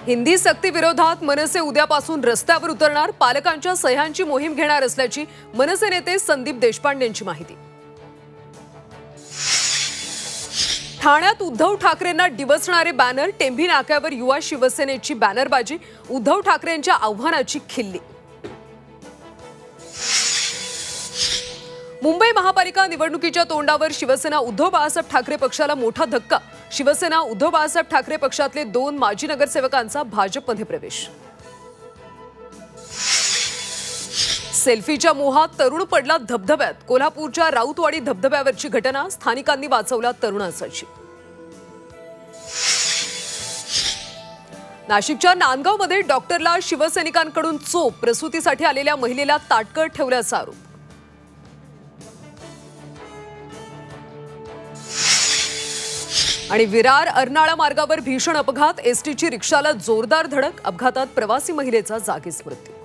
हिंदी सक्ती विरोधात मनसे उद्यापासून रस्त्यावर उतरणार, पालकांच्या सह्यांची मोहीम घेणार असल्याची मनसे नेते संदीप देशपांडेंची माहिती। ठाण्यात उद्धव ठाकरेंना डिवचणारे बॅनर, टेंभी नाक्यावर युवा शिवसेनेची बॅनरबाजी, उद्धव ठाकरेंच्या आव्हानाची खिल्ली। मुंबई महापालिका निवडणुकीच्या तोंडावर शिवसेना उद्धव बाळासाहेब ठाकरे पक्षाला मोठा धक्का। शिवसेना उद्धव बाळासाहेब ठाकरे पक्षातले 2 माजी नगरसेवकांचा भाजपमध्ये प्रवेश। सेल्फीच्या मोहात तरुण पडला धबधब्यात, कोल्हापूरच्या राऊतवाडी धबधब्यावरची घटना, स्थानिकांनी वाचवला तरुणाचा जीव। नाशिकच्या नांदगावमध्ये डॉक्टरला शिवसैनिकांकडून चोप, प्रसूतीसाठी आलेल्या महिलेला ताटकळत ठेवल्याचा आरोप। आणि विरार अर्नाळा मार्गावर भीषण अपघात, एसटीची रिक्षाला जोरदार धडक, अपघातात प्रवासी महिलेचा जागीच मृत्यू।